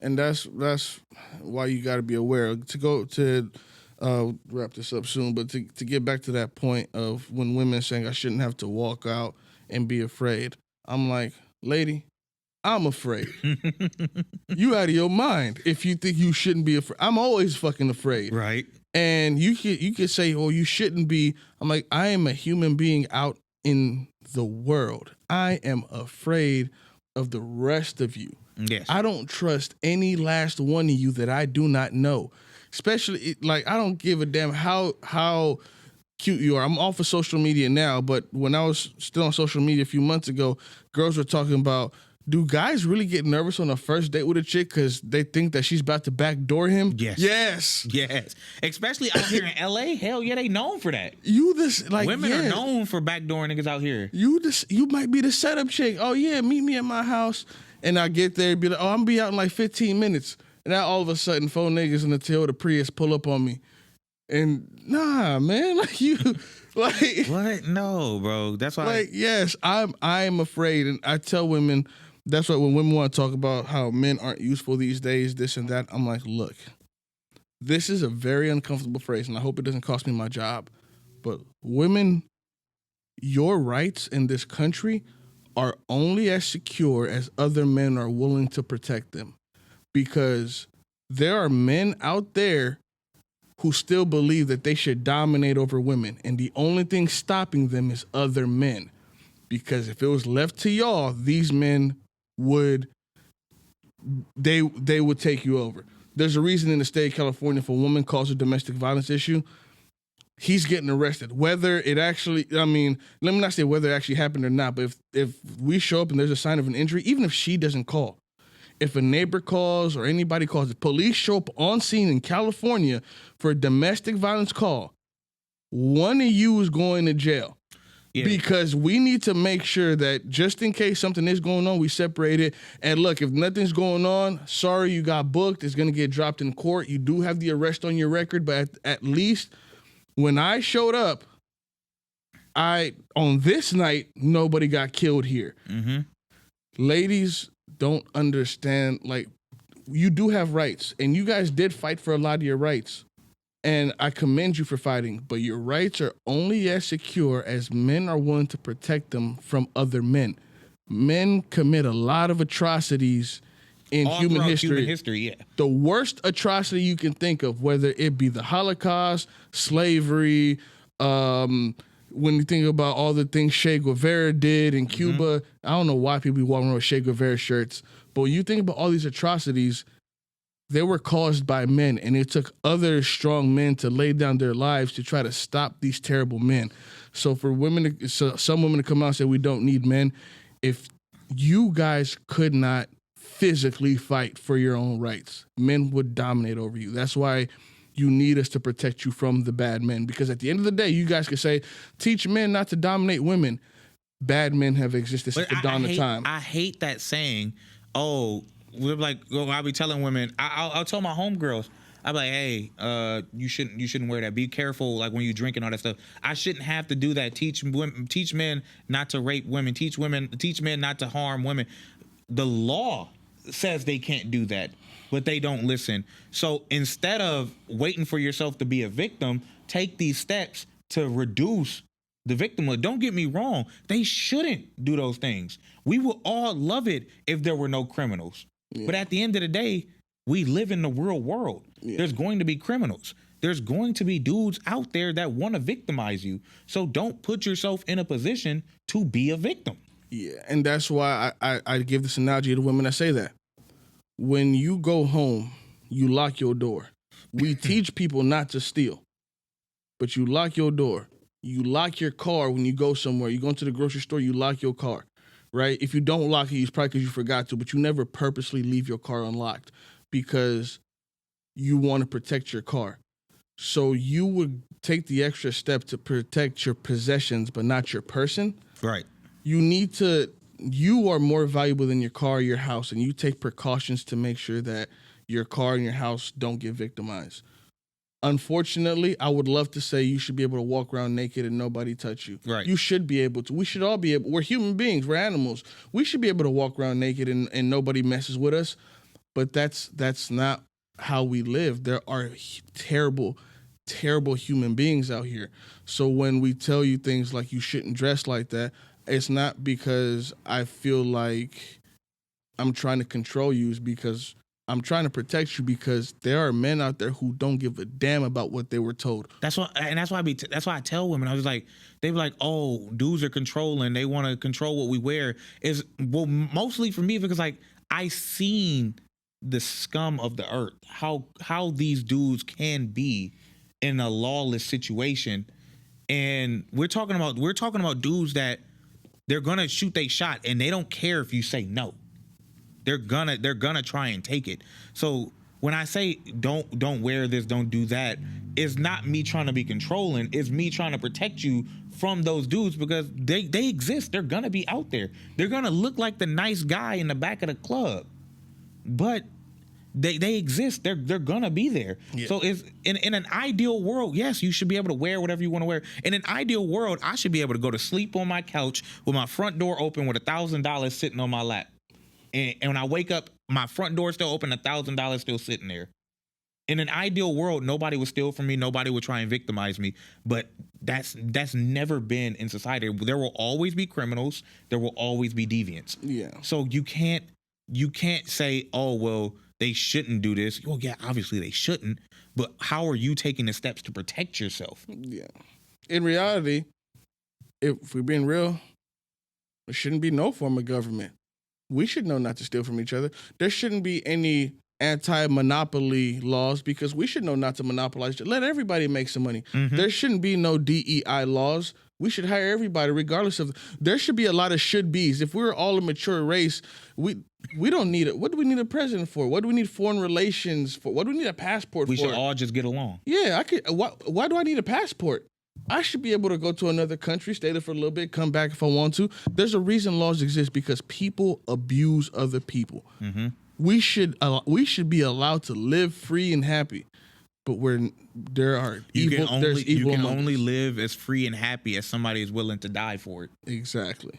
and that's why you got to be aware. To go to wrap this up soon, but to get back to that point of when women are saying I shouldn't have to walk out and be afraid, I'm like, lady, I'm afraid. You out of your mind if you think you shouldn't be afraid. I'm always fucking afraid. Right. And you could say, oh, you shouldn't be. I'm like, I am a human being out in the world. I am afraid of the rest of you. Yes. I don't trust any last one of you that I do not know. Especially, like, I don't give a damn how cute you are. I'm off of social media now, but when I was still on social media a few months ago, girls were talking about, do guys really get nervous on a first date with a chick because they think that she's about to backdoor him? Yes. Yes. Yes. Especially out here in LA. Hell yeah, they known for that. Women are known for backdooring niggas out here. You might be the setup chick. Oh yeah, meet me at my house. And I get there and be like, oh, I'm gonna be out in like 15 minutes. And now all of a sudden 4 niggas in the Toyota Prius pull up on me. And nah, man, like you like what? No, bro. That's why like yes, I am afraid. And I tell women, that's why when women want to talk about how men aren't useful these days, this and that, I'm like, look, this is a very uncomfortable phrase, and I hope it doesn't cost me my job. But women, your rights in this country are only as secure as other men are willing to protect them. Because there are men out there who still believe that they should dominate over women, and the only thing stopping them is other men. Because if it was left to y'all, these men would take you over. There's a reason in the state of California, if a woman calls a domestic violence issue, he's getting arrested. Whether it actually, let me not say whether it actually happened or not, but if we show up and there's a sign of an injury, even if she doesn't call, if a neighbor calls or anybody calls, the police show up on scene in California for a domestic violence call, one of you is going to jail. Yeah. Because we need to make sure that just in case something is going on, we separate it. And look, if nothing's going on, sorry, you got booked. It's going to get dropped in court. You do have the arrest on your record, but at least when I showed up, on this night, nobody got killed here. Mm-hmm. Ladies don't understand, like, you do have rights, and you guys did fight for a lot of your rights. And I commend you for fighting, but your rights are only as secure as men are willing to protect them from other men. Men commit a lot of atrocities in human history. Yeah. The worst atrocity you can think of, whether it be the Holocaust, slavery, when you think about all the things Che Guevara did in Cuba, I don't know why people be walking around with Che Guevara shirts, but when you think about all these atrocities, they were caused by men, and it took other strong men to lay down their lives to try to stop these terrible men. So for women, some women to come out and say we don't need men, if you guys could not physically fight for your own rights, men would dominate over you. That's why you need us to protect you from the bad men, because at the end of the day, you guys can say, teach men not to dominate women. Bad men have existed since the dawn of time. I hate that saying, we're like, I'll be telling women, I'll tell my homegirls, I'll be like, hey, you shouldn't wear that. Be careful, like when you drink and all that stuff. I shouldn't have to do that. Teach men not to rape women. Teach men not to harm women. The law says they can't do that, but they don't listen. So instead of waiting for yourself to be a victim, take these steps to reduce the victimhood. Don't get me wrong. They shouldn't do those things. We would all love it if there were no criminals. Yeah. But at the end of the day, we live in the real world. Yeah. There's going to be criminals. There's going to be dudes out there that want to victimize you. So don't put yourself in a position to be a victim. Yeah, and that's why I give this analogy to women that say that. When you go home, you lock your door. We teach people not to steal, but you lock your door. You lock your car when you go somewhere. You go into the grocery store, you lock your car. Right? If you don't lock it, it's probably because you forgot to, but you never purposely leave your car unlocked because you want to protect your car. So you would take the extra step to protect your possessions, but not your person. Right. You are more valuable than your car or your house, and you take precautions to make sure that your car and your house don't get victimized. Unfortunately, I would love to say you should be able to walk around naked and nobody touch you. Right. You should be able to. We should all be able. We're human beings. We're animals. We should be able to walk around naked and nobody messes with us. but that's not how we live. There are terrible, terrible human beings out here. So when we tell you things like you shouldn't dress like that, it's not because I feel like I'm trying to control you. It's because I'm trying to protect you, because there are men out there who don't give a damn about what they were told. That's why I tell women. I was like, they be like, oh, dudes are controlling. They want to control what we wear. Is well, mostly for me because like I seen the scum of the earth. How these dudes can be in a lawless situation, and we're talking about dudes that they're gonna shoot they shot, and they don't care if you say no. They're gonna try and take it. So when I say don't wear this, don't do that, it's not me trying to be controlling. It's me trying to protect you from those dudes, because they exist. They're gonna be out there. They're gonna look like the nice guy in the back of the club, but they exist. They're gonna be there. Yeah. So it's in an ideal world, yes, you should be able to wear whatever you want to wear. In an ideal world, I should be able to go to sleep on my couch with my front door open with $1,000 sitting on my lap. And when I wake up, my front door still open, $1,000 still sitting there. In an ideal world, nobody would steal from me. Nobody would try and victimize me. But that's never been in society. There will always be criminals. There will always be deviants. Yeah. So you can't say, oh, well, they shouldn't do this. Well, yeah, obviously they shouldn't. But how are you taking the steps to protect yourself? Yeah. In reality, if we're being real, there shouldn't be no form of government. We should know not to steal from each other. There shouldn't be any anti-monopoly laws, because we should know not to monopolize. Let everybody make some money. Mm-hmm. There shouldn't be no DEI laws. We should hire everybody regardless of. There should be a lot of should be's. If we're all a mature race, we don't need it. What do we need a president for? What do we need foreign relations for? What do we need a passport for? We should all just get along. Yeah, I could. Why do I need a passport? I should be able to go to another country, stay there for a little bit, come back if I want to. There's a reason laws exist, because people abuse other people. Mm-hmm. We should be allowed to live free and happy, but there's evil. You can only live as free and happy as somebody is willing to die for it. Exactly.